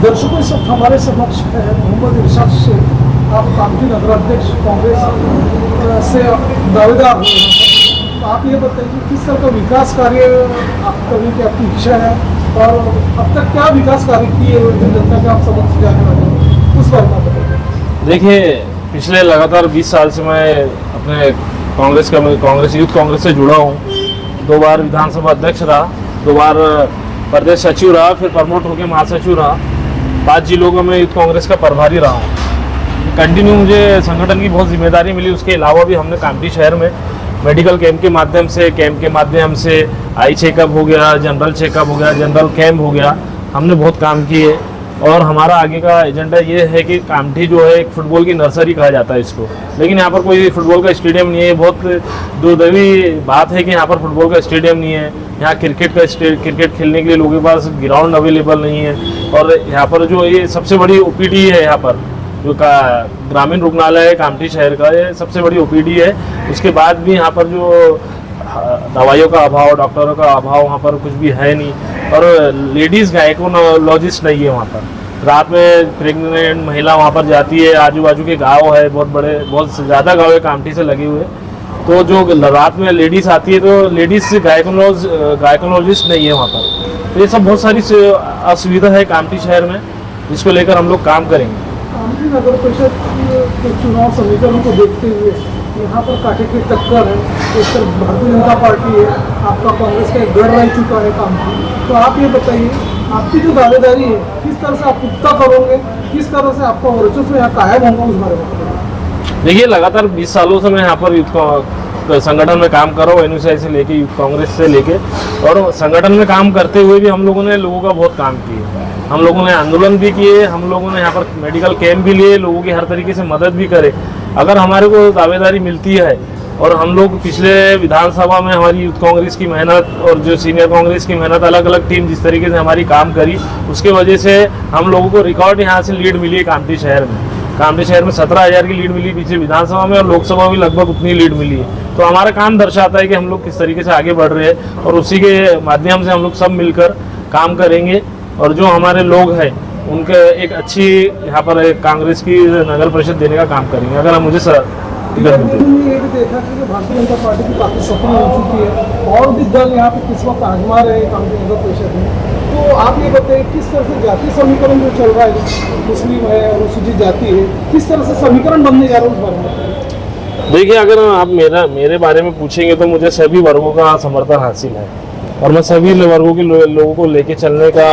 दर्शकों इस वक्त हमारे समक्ष है मोहम्मद इरशाद शेख, आप कामठी नगराध्यक्ष कांग्रेस से दावेदार हैं। तो आप ये बताइए किस तरह का विकास कार्य आप करने की आपकी इच्छा है और अब तक क्या विकास कार्य किए जनता के आप समक्ष जाने वाले हैं, उस बारे में बताइए। देखिए, पिछले लगातार 20 साल से मैं अपने कांग्रेस यूथ कांग्रेस से जुड़ा हूँ। 2 बार विधानसभा अध्यक्ष रहा, 2 बार प्रदेश सचिव रहा, फिर प्रमोट होकर महासचिव रहा, 5 जिलों में मैं यूथ कांग्रेस का प्रभारी रहा हूँ। कंटिन्यू मुझे संगठन की बहुत जिम्मेदारी मिली। उसके अलावा भी हमने कामठी शहर में मेडिकल कैंप के माध्यम से आई चेकअप हो गया, जनरल चेकअप हो गया, जनरल कैंप हो गया, हमने बहुत काम किए। और हमारा आगे का एजेंडा ये है कि कामठी जो है एक फुटबॉल की नर्सरी कहा जाता है इसको, लेकिन यहाँ पर कोई फुटबॉल का स्टेडियम नहीं है। बहुत दुर्दैवी बात है कि यहाँ पर फुटबॉल का स्टेडियम नहीं है। यहाँ क्रिकेट खेलने के लिए लोगों के पास ग्राउंड अवेलेबल नहीं है। और यहाँ पर जो ये सबसे बड़ी ओपीडी है, यहाँ पर जो ग्रामीण रुग्णालय है कामठी शहर का, ये सबसे बड़ी ओपीडी है। उसके बाद भी यहाँ पर जो दवाइयों का अभाव, डॉक्टरों का अभाव वहाँ पर कुछ भी है नहीं। और लेडीज़ गायकोलॉजिस्ट नहीं है वहाँ पर। रात में प्रेग्नेंट महिला वहाँ पर जाती है, आजू बाजू के गांव है, बहुत ज़्यादा गांव है कामठी से लगे हुए। तो जो रात में लेडीज़ आती है तो लेडीज़ गायकोलॉजिस्ट नहीं है वहाँ पर। तो ये सब बहुत सारी असुविधा है कामठी शहर में, जिसको लेकर हम लोग काम करेंगे। कामठी नगर परिषद के चुनाव समीकरणों को देखते हुए यहाँ पर कांटे की टक्कर है। एक तरफ भारतीय जनता पार्टी है, आपका कांग्रेस का एक गढ़ रह चुका है कामठी। तो आप ये बताइए आपकी जो दावेदारी है किस तरह से आप पुख्ता करोगे, किस तरह से आपका वर्चस्व यहाँ कायम होगा, उस बारे में। देखिए, लगातार 20 सालों से मैं यहाँ पर यूथ संगठन में काम कर रहा हूँ, एनयूसीआई से लेके यूथ कांग्रेस से लेके। और संगठन में काम करते हुए भी हम लोगों ने लोगों का बहुत काम किया। हम लोगों ने आंदोलन भी किए, हम लोगों ने यहाँ पर मेडिकल कैंप भी लिए, लोगों की हर तरीके से मदद भी करे। अगर हमारे को दावेदारी मिलती है और हम लोग पिछले विधानसभा में हमारी यूथ कांग्रेस की मेहनत और जो सीनियर कांग्रेस की मेहनत, अलग अलग टीम जिस तरीके से हमारी काम करी, उसके वजह से हम लोगों को रिकॉर्ड यहाँ से लीड मिली है कामठी शहर में। कामठी शहर में 17,000 की लीड मिली पिछले विधानसभा में, और लोकसभा में लगभग उतनी लीड मिली है। तो हमारा काम दर्शाता है कि हम लोग किस तरीके से आगे बढ़ रहे हैं, और उसी के माध्यम से हम लोग सब मिलकर काम करेंगे। और जो हमारे लोग हैं उनके एक अच्छी यहाँ पर कांग्रेस की नगर परिषद देने का काम करेंगे, अगर हम मुझे टिकट मिलते हैं। ये भी देखा कि भारतीय जनता पार्टी की काफ़ी सफल हो चुकी है और भी दल यहाँ पे किस वक्त आजमा रहे हैं कामठी नगर परिषद में। तो आप ये बताइए किस तरह से जातीय समीकरण जो चल रहा है, मुस्लिम है और अनुसूचित जाति है, किस तरह से समीकरण बनने जा रहा है, उस बारे में। देखिए, अगर आप मेरे बारे में पूछेंगे तो मुझे सभी वर्गों का समर्थन हासिल है, और मैं सभी वर्गों के लोगों को लेके चलने का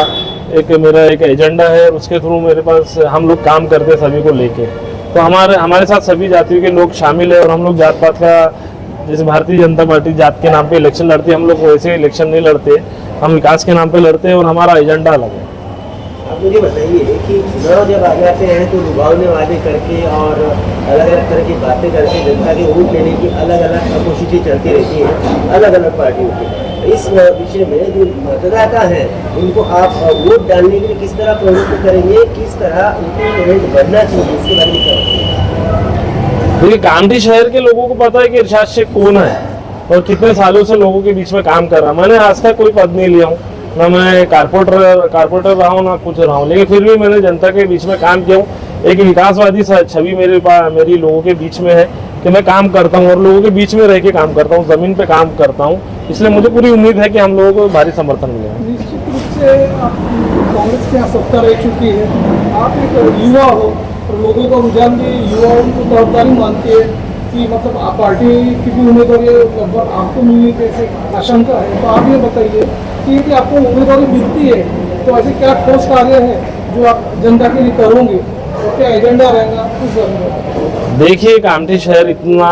मेरा एक एजेंडा है। उसके थ्रू मेरे पास हम लोग काम करते हैं सभी को लेके। तो हमारे साथ सभी जातियों के लोग शामिल है। और हम लोग जात पात का, जैसे भारतीय जनता पार्टी जात के नाम पे इलेक्शन लड़ती है, हम लोग वैसे इलेक्शन नहीं लड़ते, हम विकास के नाम पे लड़ते हैं और हमारा एजेंडा अलग है। आप मुझे बताइए कि चुनाव जब आ जाते हैं तो लुभावने वादे करके और अलग अलग तरह की बातें करके जनता के वोट लेने की अलग अलग कोशिशें चलती रहती हैं अलग अलग पार्टियों की। इस विषय में जो मतदाता हैं उनको आप वोट डालने के लिए किस तरह प्रवृत्त करेंगे, किस तरह उनको इवेंट बनना चाहिए, इसके बारे में क्या? देखिए, कामठी शहर के लोगों को पता है कि इरशाद शेख कौन है और कितने सालों से लोगों के बीच में काम कर रहा। मैंने आज तक कोई पद नहीं लिया हूँ, ना मैं कारपोरेटर रहा हूँ, ना कुछ रहा हूँ, लेकिन फिर भी मैंने जनता के बीच में काम किया हूँ। एक विकासवादी छवि मेरी लोगों के बीच में है कि मैं काम करता हूँ और लोगों के बीच में रह के काम करता हूँ, ज़मीन पे काम करता हूँ। इसलिए मुझे पूरी उम्मीद है कि हम लोगों को भारी समर्थन मिलेगा। निश्चित रूप से कांग्रेस के यहाँ सत्ता रह चुकी है, आप एक युवा हो और लोगों का रुझान भी युवाओं को तरफदारी मानती है कि मतलब आप पार्टी की भी उम्मीदवारी लगभग आपको मिलने की ऐसे आशंका है। तो आप ये बताइए कि यदि आपको उम्मीदवारी मिलती है तो ऐसे क्या ठोस कार्य है जो आप जनता के लिए करोगे और क्या एजेंडा रहेगा, उस बारे में। देखिए, कामठी शहर इतना,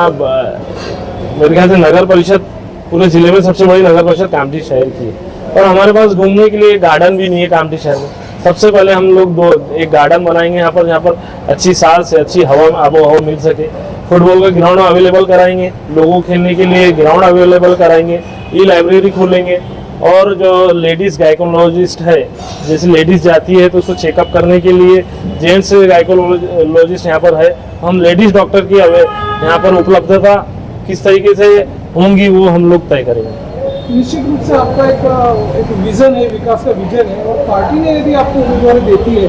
मेरे ख्याल से नगर परिषद पूरे जिले में सबसे बड़ी नगर परिषद कामठी शहर की है, और हमारे पास घूमने के लिए गार्डन भी नहीं है कामठी शहर में। सबसे पहले हम लोग एक गार्डन बनाएंगे यहाँ पर, जहाँ पर अच्छी सांस से अच्छी आबो हवा मिल सके। फुटबॉल का ग्राउंड अवेलेबल कराएंगे, लोगों को खेलने के लिए ग्राउंड अवेलेबल कराएंगे, ई लाइब्रेरी खोलेंगे। और जो लेडीज़ गायकोलॉजिस्ट है, जैसे लेडीज़ जाती है तो उसको चेकअप करने के लिए जेंट्स गायकोलॉजिस्ट यहाँ पर है। हम लेडीज़ डॉक्टर की यहाँ पर उपलब्धता किस तरीके से होंगी वो हम लोग तय करेंगे। निश्चित रूप से आपका एक विजन है, विकास का विजन है, और पार्टी ने यदि आपको उम्मीदवारी देती है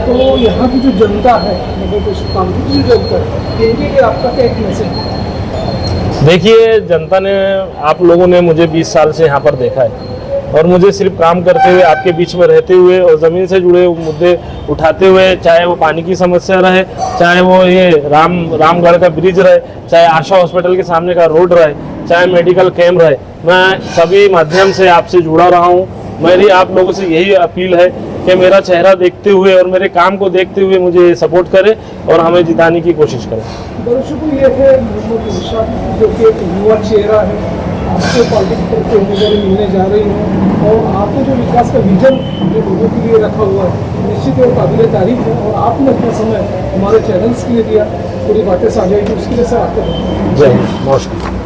तो यहाँ की जो जनता है, मतलब कुछ काम की जो जनता है, इनके लिए आपका क्या एक मैसेज है? देखिए, जनता ने, आप लोगों ने मुझे 20 साल से यहाँ पर देखा है और मुझे सिर्फ काम करते हुए, आपके बीच में रहते हुए और ज़मीन से जुड़े मुद्दे उठाते हुए, चाहे वो पानी की समस्या रहे, चाहे वो ये रामगढ़ का ब्रिज रहे, चाहे आशा हॉस्पिटल के सामने का रोड रहे, चाहे मेडिकल कैंप रहे, मैं सभी माध्यम से आपसे जुड़ा रहा हूँ। मेरी आप लोगों से यही अपील है कि मेरा चेहरा देखते हुए और मेरे काम को देखते हुए मुझे सपोर्ट करें और हमें जिताने की कोशिश करें। दर्शकों, ये है मोहम्मद इरशाद, जो कि एक युवा चेहरा है, आपको पार्टी की तरफ से उम्मीदवारी मिलने जा रही है, और आपको जो विकास का विजन जो लोगों के लिए रखा हुआ है, निश्चित ही वो काबिल तारीफ है, और आपने अपना समय हमारे चैनल्स के लिए दिया, पूरी बातें साझा की, उसके लिए सर आपको जय हिंद, नमस्कार।